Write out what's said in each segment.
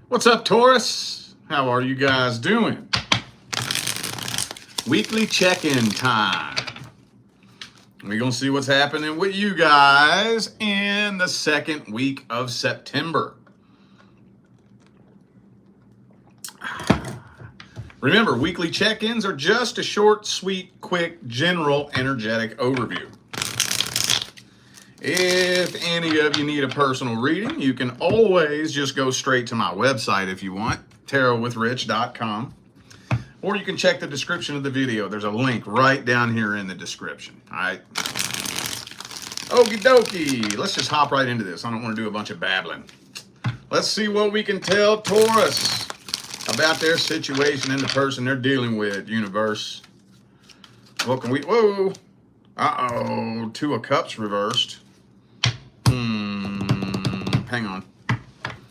What's up, Taurus? How are you guys doing? Weekly check-in time. We're going to see what's happening with you guys in the second week of September. Remember, weekly check-ins are just a short, sweet, quick, general, energetic overview. If any of you need a personal reading, you can always just go straight to my website if you want, tarotwithrich.com. Or you can check the description of the video. There's a link right down here in the description. All right. Okie dokie. Let's just hop right into this. I don't want to do a bunch of babbling. Let's see what we can tell Taurus about their situation and the person they're dealing with, universe. What can we... Whoa. Uh-oh. Two of Cups reversed. Hang on.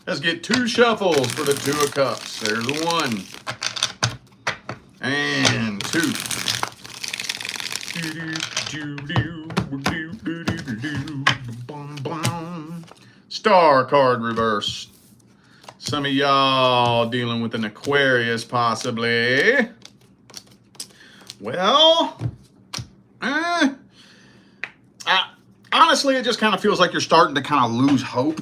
Let's get two shuffles for the Two of Cups. There's the one. And two. Star card reversed. Some of y'all dealing with an Aquarius, possibly. Well, honestly, it just kind of feels like you're starting to kind of lose hope.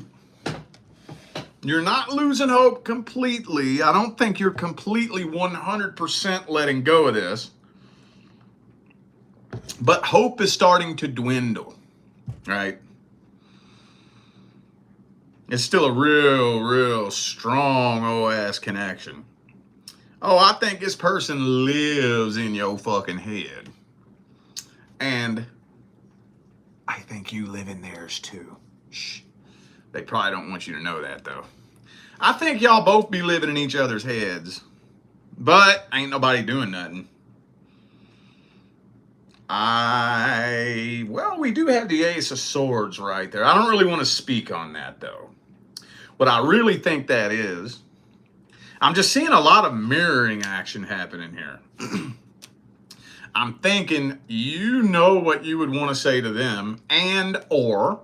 You're not losing hope completely. I don't think you're completely 100% letting go of this. But hope is starting to dwindle, right? It's still a real strong OS connection. Oh, I think this person lives in your fucking head. And I think you live in theirs too. Shh. They probably don't want you to know that, though. I think y'all both be living in each other's heads. But ain't nobody doing nothing. Well, we do have the Ace of Swords right there. I don't really want to speak on that, though. What I really think that is, I'm just seeing a lot of mirroring action happening here. I'm thinking you know what you would want to say to them, and or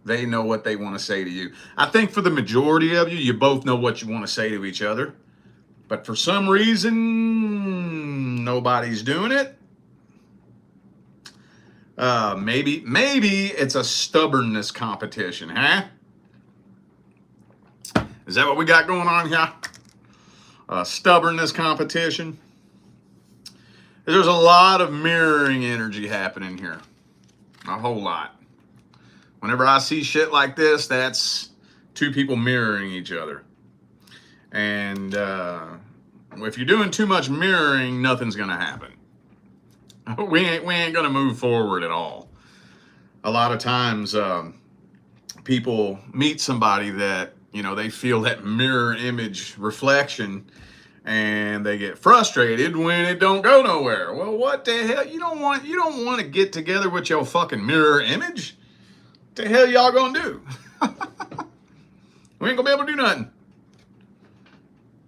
they know what they want to say to you. I think for the majority of you, you both know what you want to say to each other. But for some reason, nobody's doing it. Maybe it's a stubbornness competition, huh? Is that what we got going on here? A stubbornness competition? There's a lot of mirroring energy happening here. A whole lot. Whenever I see shit like this, that's two people mirroring each other. And if you're doing too much mirroring, nothing's going to happen. We ain't going to move forward at all. A lot of times people meet somebody that, you know, they feel that mirror image reflection and they get frustrated when it don't go nowhere. Well, what the hell? You don't want to get together with your fucking mirror image? What the hell y'all gonna do? We ain't gonna be able to do nothing.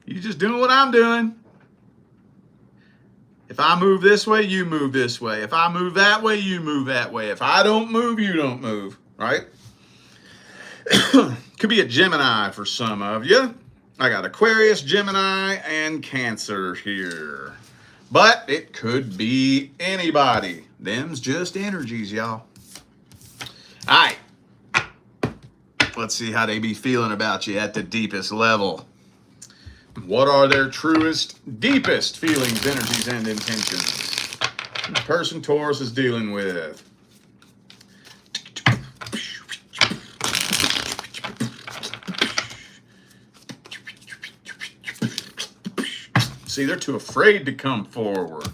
You just doing what I'm doing. If I move this way, you move this way. If I move that way, you move that way. If I don't move, you don't move, right? Could be a Gemini for some of you. I got Aquarius, Gemini, and Cancer here. But it could be anybody. Them's just energies, y'all. All right. Let's see how they be feeling about you at the deepest level. What are their truest, deepest feelings, energies, and intentions? The person Taurus is dealing with. See, they're too afraid to come forward.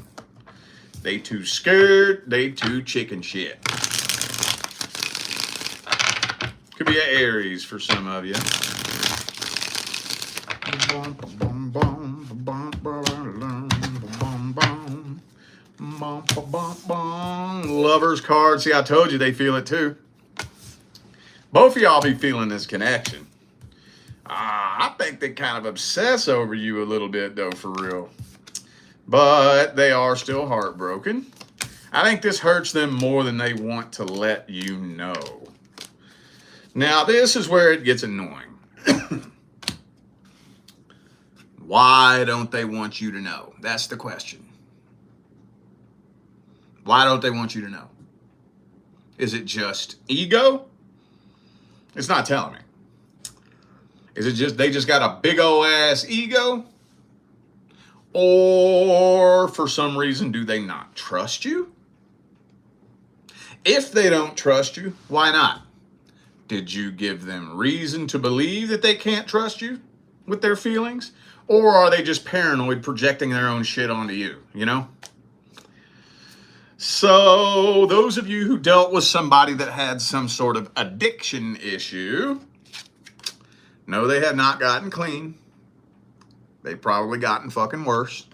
They too scared. They too chicken shit. Could be an Aries for some of you. Lovers card. See, I told you they feel it too. Both of y'all be feeling this connection. I think they kind of obsess over you a little bit, though, for real. But they are still heartbroken. I think this hurts them more than they want to let you know. Now, this is where it gets annoying. Why don't they want you to know? That's the question. Why don't they want you to know? Is it just ego? It's not telling me. Is it just they just got a big old ass ego? Or for some reason, do they not trust you? If they don't trust you, why not? Did you give them reason to believe that they can't trust you with their feelings? Or are they just paranoid projecting their own shit onto you, you know? So those of you who dealt with somebody that had some sort of addiction issue, no, they have not gotten clean. They've probably gotten fucking worse.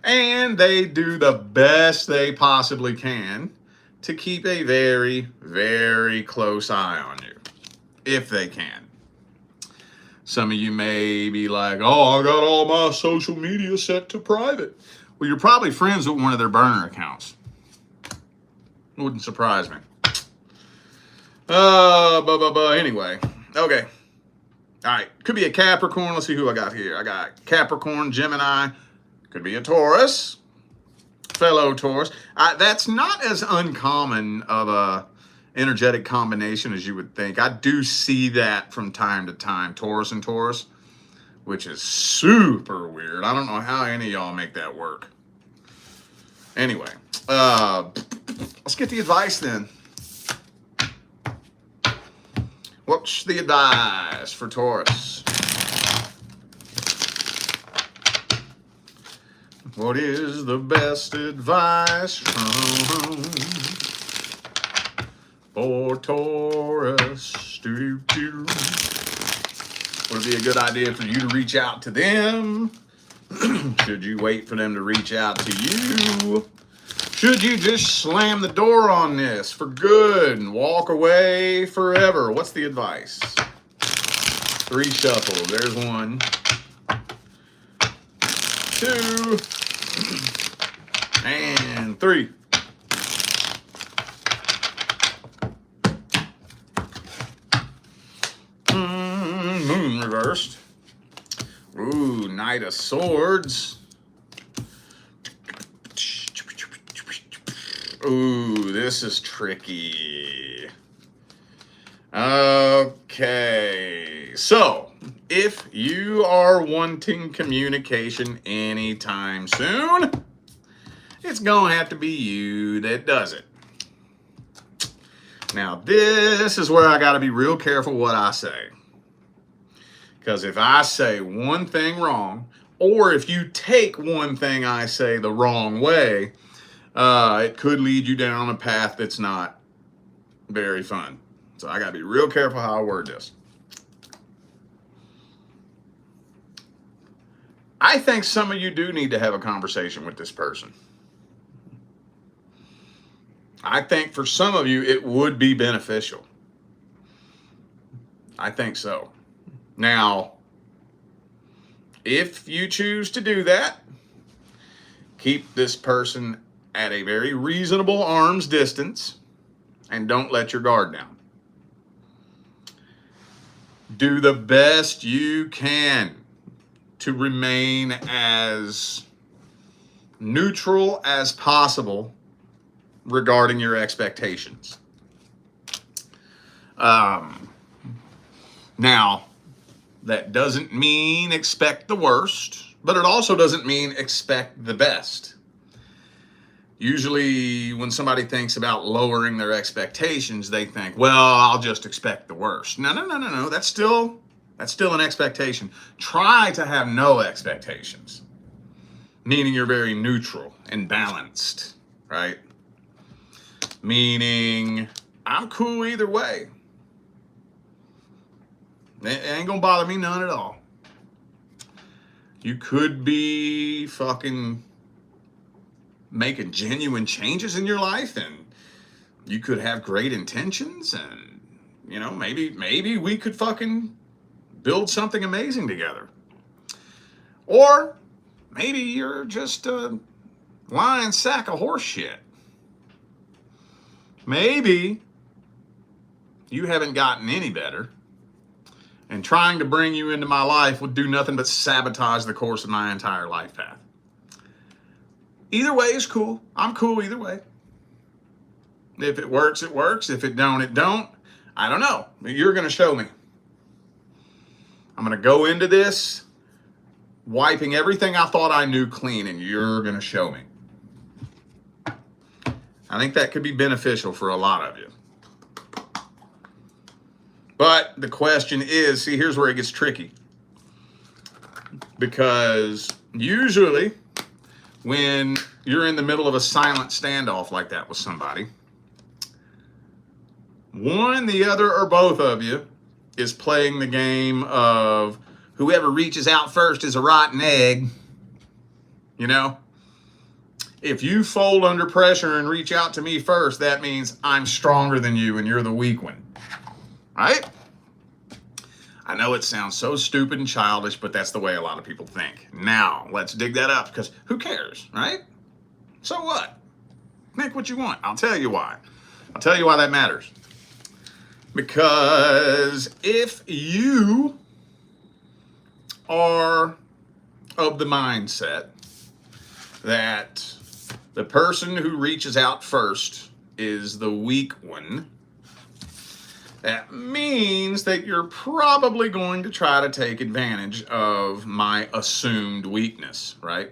And they do the best they possibly can to keep a very, very close eye on you, if they can. Some of you may be like, oh, I got all my social media set to private. Well, you're probably friends with one of their burner accounts. Wouldn't surprise me. Anyway, okay. All right, could be a Capricorn. Let's see who I got here. I got Capricorn, Gemini. Could be a Taurus, fellow Taurus. That's not as uncommon of a energetic combination as you would think. I do see that from time to time, Taurus and Taurus, which is super weird. I don't know how any of y'all make that work. Anyway, let's get the advice then. What's the advice for Taurus? What is the best advice for Taurus? Would it be a good idea for you to reach out to them? Should you wait for them to reach out to you? Should you just slam the door on this for good and walk away forever? What's the advice? 3 shuffles. There's 1, 2, and 3. Moon reversed. Ooh, Knight of Swords. Ooh, this is tricky. Okay, so if you are wanting communication anytime soon, it's gonna have to be you that does it. Now, this is where I gotta be real careful what I say. Because if I say one thing wrong, or if you take one thing I say the wrong way, it could lead you down a path that's not very fun. So I gotta be real careful how I word this. I think some of you do need to have a conversation with this person. I think for some of you it would be beneficial. I think so. Now, if you choose to do that, keep this person at a very reasonable arm's distance and don't let your guard down. Do the best you can to remain as neutral as possible regarding your expectations. Now, that doesn't mean expect the worst, but it also doesn't mean expect the best. Usually when somebody thinks about lowering their expectations, they think, well, I'll just expect the worst. No. That's still an expectation. Try to have no expectations, meaning you're very neutral and balanced, right? Meaning I'm cool either way. It ain't gonna bother me none at all. You could be fucking making genuine changes in your life, and you could have great intentions, and you know, maybe we could fucking build something amazing together. Or maybe you're just a lying sack of horse shit. Maybe you haven't gotten any better, And trying to bring you into my life would do nothing but sabotage the course of my entire life path. Either way is cool. I'm cool either way. If it works, it works. If it don't, it don't. I don't know. You're going to show me. I'm going to go into this wiping everything I thought I knew clean, and you're going to show me. I think that could be beneficial for a lot of you. But the question is, see, here's where it gets tricky. Because usually when you're in the middle of a silent standoff like that with somebody, one, the other, or both of you is playing the game of whoever reaches out first is a rotten egg. You know? If you fold under pressure and reach out to me first, that means I'm stronger than you and you're the weak one. Right? I know it sounds so stupid and childish, but that's the way a lot of people think. Now, let's dig that up, because who cares, right? So what? Think what you want. I'll tell you why. I'll tell you why that matters. Because if you are of the mindset that the person who reaches out first is the weak one, that means that you're probably going to try to take advantage of my assumed weakness, right?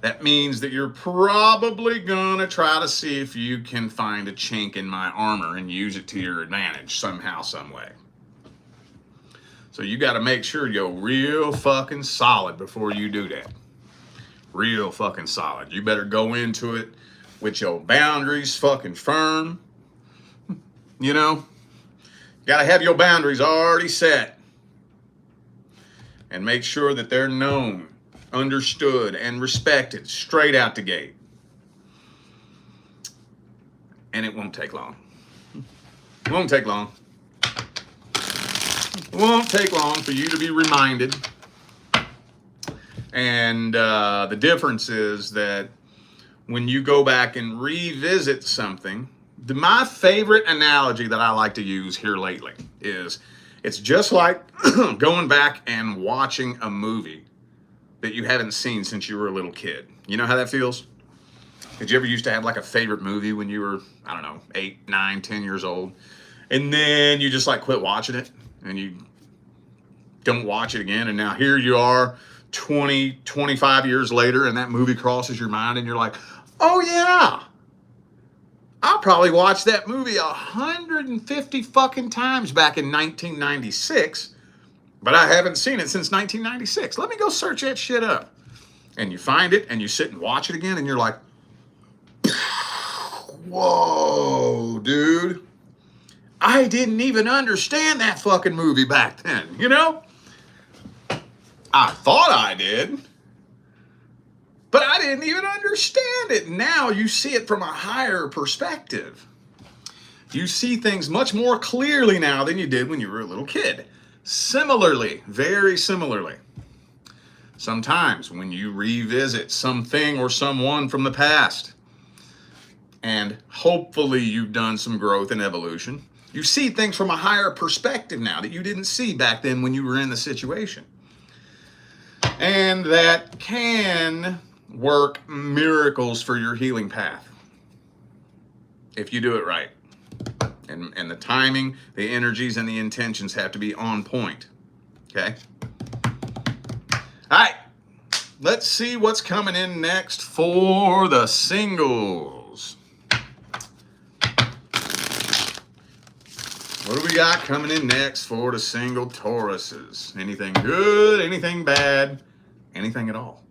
That means that you're probably going to try to see if you can find a chink in my armor and use it to your advantage somehow, some way. So you got to make sure you're real fucking solid before you do that. Real fucking solid. You better go into it with your boundaries fucking firm. You know, got to have your boundaries already set. And make sure that they're known, understood, and respected straight out the gate. And it won't take long. It won't take long. It won't take long for you to be reminded. And the difference is that when you go back and revisit something, my favorite analogy that I like to use here lately is it's just like going back and watching a movie that you haven't seen since you were a little kid. You know how that feels? Did you ever used to have like a favorite movie when you were, I don't know, 8, 9, 10 years old? And then you just like quit watching it and you don't watch it again. And now here you are 20, 25 years later and that movie crosses your mind and you're like, oh yeah, I probably watched that movie 150 fucking times back in 1996, but I haven't seen it since 1996. Let me go search that shit up. And you find it and you sit and watch it again and you're like, whoa, dude. I didn't even understand that fucking movie back then, you know? I thought I did, but I didn't even understand it. Now you see it from a higher perspective. You see things much more clearly now than you did when you were a little kid. Similarly, very similarly, sometimes when you revisit something or someone from the past, and hopefully you've done some growth and evolution, you see things from a higher perspective now that you didn't see back then when you were in the situation. And that can work miracles for your healing path if you do it right. And the timing, the energies, and the intentions have to be on point. Okay? All right. Let's see what's coming in next for the singles. What do we got coming in next for the single Tauruses? Anything good? Anything bad? Anything at all?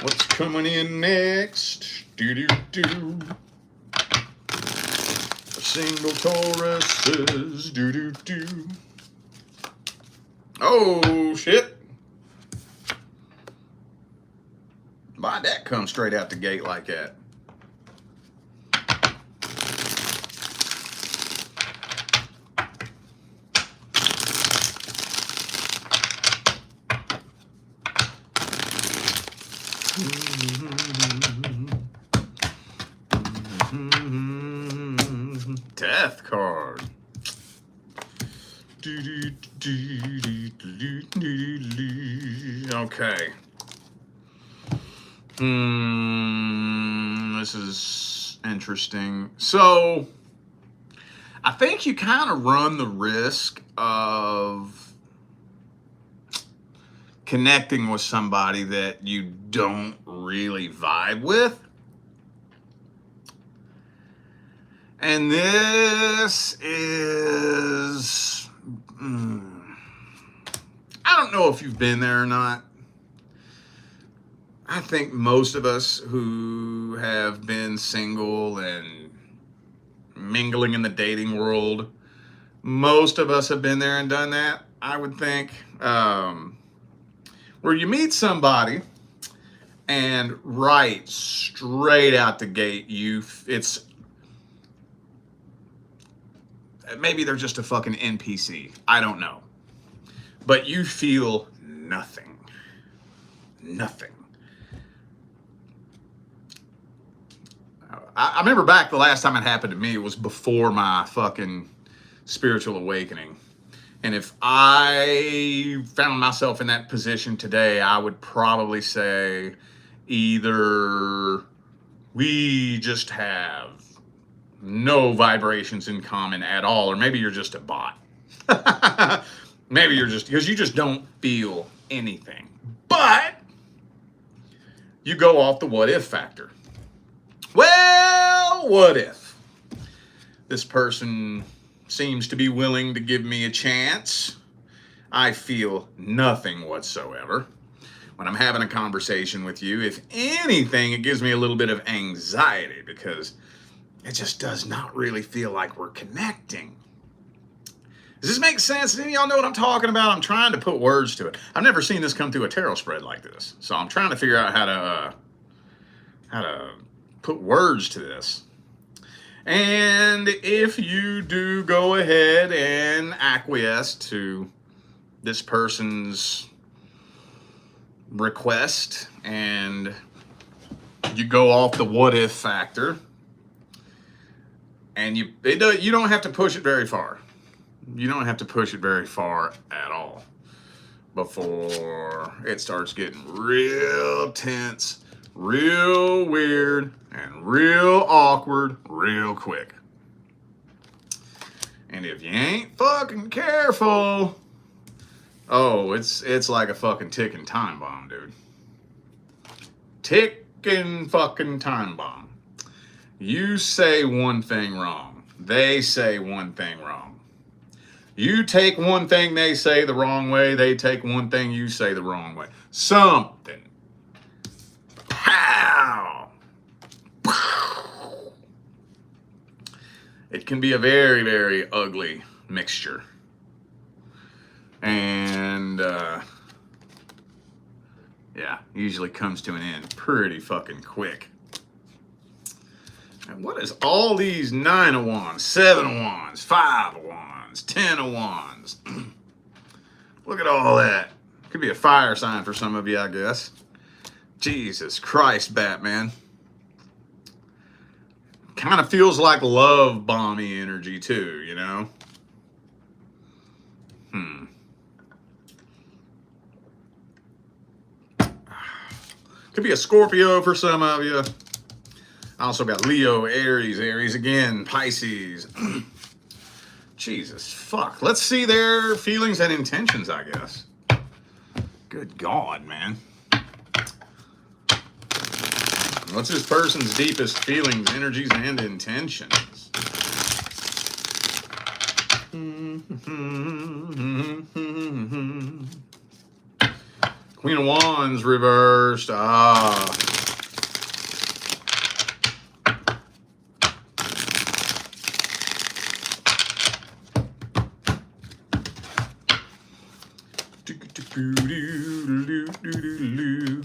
What's coming in next? Do-do-do. Single Tauruses. Do-do-do. Oh, shit. Why'd that come straight out the gate like that? Death card. Okay. This is interesting. So, I think you kind of run the risk of connecting with somebody that you don't really vibe with. And this is, I don't know if you've been there or not. I think most of us who have been single and mingling in the dating world, most of us have been there and done that, I would think. Where you meet somebody and right straight out the gate, it's maybe they're just a fucking NPC. I don't know. But you feel nothing. Nothing. I remember back the last time it happened to me, it was before my fucking spiritual awakening. And if I found myself in that position today, I would probably say either we just have no vibrations in common at all, or maybe you're just a bot. Maybe you're just, because you just don't feel anything. But you go off the what if factor. Well, what if this person seems to be willing to give me a chance? I feel nothing whatsoever when I'm having a conversation with you. If anything, it gives me a little bit of anxiety because it just does not really feel like we're connecting. Does this make sense? Does any of y'all know what I'm talking about? I'm trying to put words to it. I've never seen this come through a tarot spread like this. So I'm trying to figure out how to put words to this. And if you do go ahead and acquiesce to this person's request and you go off the what if factor, and you don't have to push it very far. You don't have to push it very far at all before it starts getting real tense, real weird, and real awkward real quick. And if you ain't fucking careful, oh, it's like a fucking ticking time bomb, dude. Ticking fucking time bomb. You say one thing wrong. They say one thing wrong. You take one thing they say the wrong way. They take one thing you say the wrong way. Something. Pow! Pow! It can be a very, very ugly mixture. And, yeah, usually comes to an end pretty fucking quick. And what is all these 9 of Wands, 7 of Wands, 5 of Wands, 10 of Wands? Look at all that. Could be a fire sign for some of you, I guess. Jesus Christ, Batman. Kind of feels like love bomby energy too, you know? Could be a Scorpio for some of you. I also got Leo, Aries again, Pisces. Jesus, fuck. Let's see their feelings and intentions, I guess. Good God, man. What's this person's deepest feelings, energies, and intentions? Queen of Wands reversed. Ah.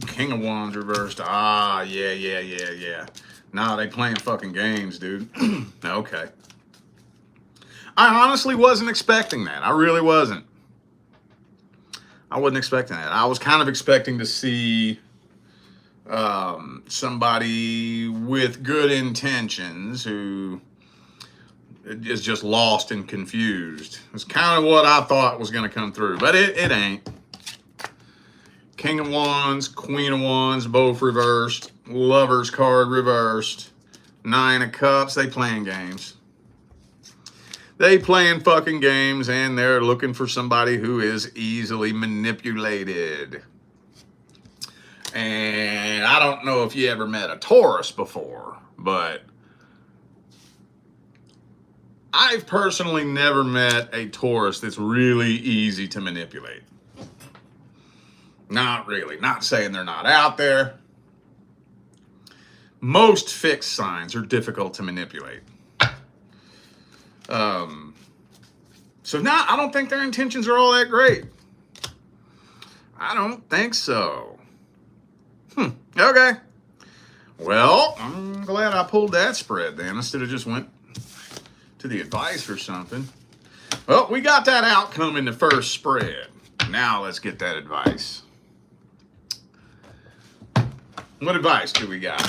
King of Wands reversed. Ah, yeah. Nah, they playing fucking games, dude. Okay. I honestly wasn't expecting that. I really wasn't. I wasn't expecting that. I was kind of expecting to see somebody with good intentions who is just lost and confused. It's kind of what I thought was going to come through, but it ain't. King of Wands, Queen of Wands, both reversed. Lover's card reversed. Nine of Cups, they playing games. They playing fucking games, and they're looking for somebody who is easily manipulated. And I don't know if you ever met a Taurus before, but I've personally never met a Taurus that's really easy to manipulate. Not really. Not saying they're not out there. Most fixed signs are difficult to manipulate. So now I don't think their intentions are all that great. I don't think so. Okay. Well, I'm glad I pulled that spread then instead of just went to the advice or something. Well, we got that outcome in the first spread. Now let's get that advice. What advice do we got?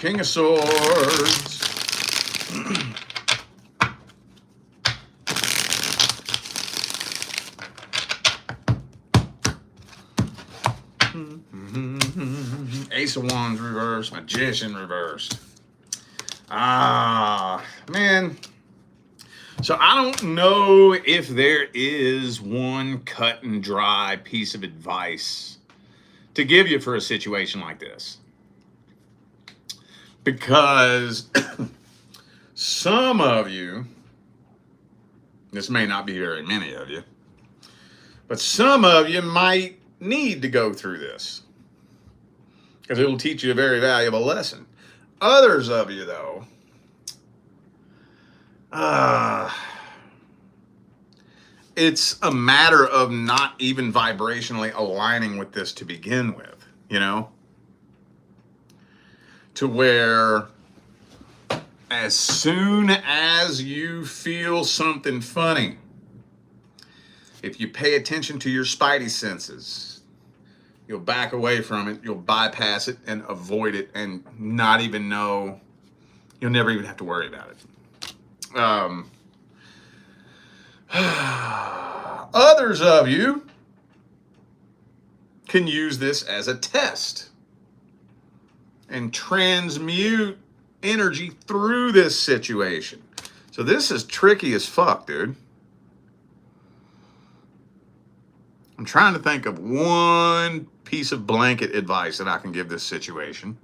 King of Swords. Ace of Wands reversed. Magician reversed. Man. So I don't know if there is one cut and dry piece of advice to give you for a situation like this. Because some of you, this may not be very many of you, but some of you might need to go through this because it'll teach you a very valuable lesson. Others of you, though, it's a matter of not even vibrationally aligning with this to begin with, you know? To where as soon as you feel something funny, if you pay attention to your spidey senses, you'll back away from it, you'll bypass it and avoid it and not even know, you'll never even have to worry about it. Others of you can use this as a test and transmute energy through this situation. So this is tricky as fuck, dude. I'm trying to think of one piece of blanket advice that I can give this situation.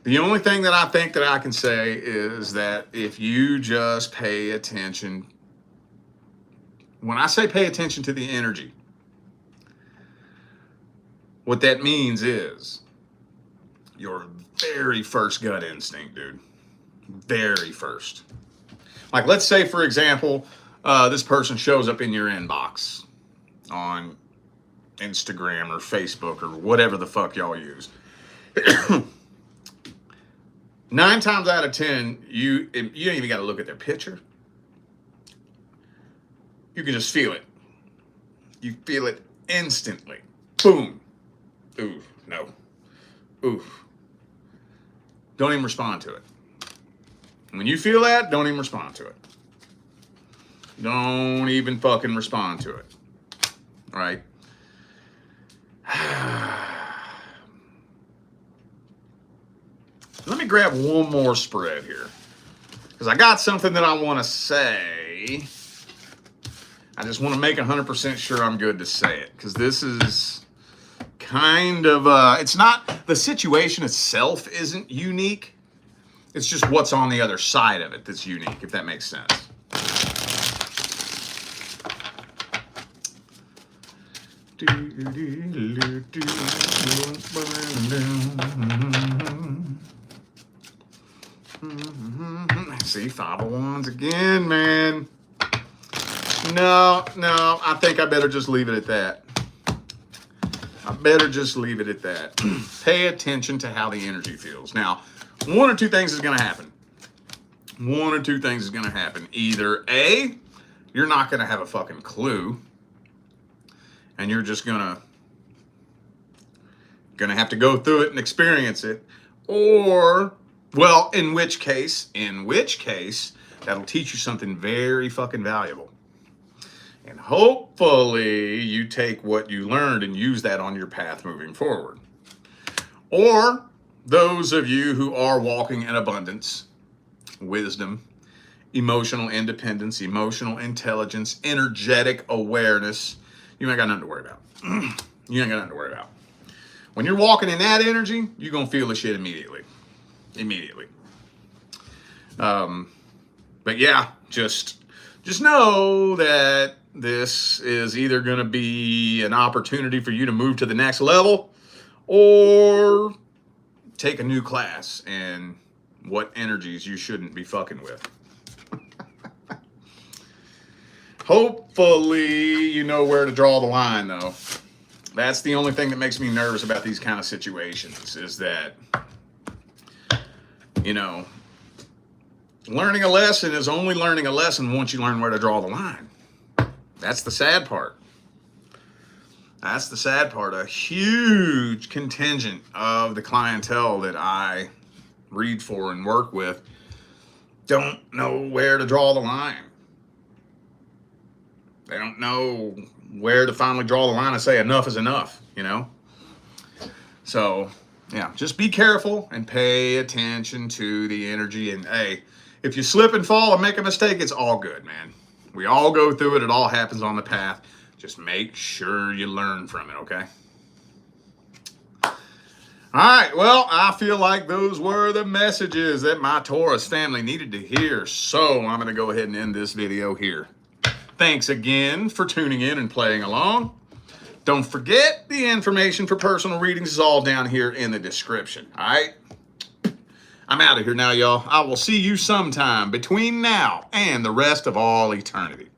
The only thing that I think that I can say is that if you just pay attention, when I say pay attention to the energy, what that means is your very first gut instinct, dude. Very first. Like, let's say, for example, this person shows up in your inbox on Instagram or Facebook or whatever the fuck y'all use. 9 times out of 10, you don't even got to look at their picture. You can just feel it. You feel it instantly. Boom. Ooh, no. Ooh. Don't even respond to it. When you feel that, don't even respond to it. Don't even fucking respond to it. All right? Let me grab one more spread here. Because I got something that I want to say. I just want to make 100% sure I'm good to say it. Because this is kind of, it's not, the situation itself isn't unique. It's just what's on the other side of it that's unique, if that makes sense. See, 5 of Wands again, man. No, I think I better just leave it at that. Pay attention to how the energy feels. Now, one or two things is going to happen. Either A, you're not going to have a fucking clue, and you're just gonna have to go through it and experience it, or, well, in which case, that'll teach you something very fucking valuable. And hopefully you take what you learned and use that on your path moving forward. Or those of you who are walking in abundance, wisdom, emotional independence, emotional intelligence, energetic awareness, you ain't got nothing to worry about. When you're walking in that energy, you're going to feel the shit immediately. But yeah, just know that this is either going to be an opportunity for you to move to the next level or take a new class in what energies you shouldn't be fucking with. Hopefully you know where to draw the line, though. That's the only thing that makes me nervous about these kind of situations, is that, you know, learning a lesson is only learning a lesson once you learn where to draw the line. That's the sad part. A huge contingent of the clientele that I read for and work with don't know where to draw the line. They don't know where to finally draw the line and say enough is enough, you know? So, yeah, just be careful and pay attention to the energy. And, hey, if you slip and fall and make a mistake, it's all good, man. We all go through it. It all happens on the path. Just make sure you learn from it, okay? All right, well, I feel like those were the messages that my Taurus family needed to hear. So I'm going to go ahead and end this video here. Thanks again for tuning in and playing along. Don't forget, the information for personal readings is all down here in the description. All right? I'm out of here now, y'all. I will see you sometime between now and the rest of all eternity.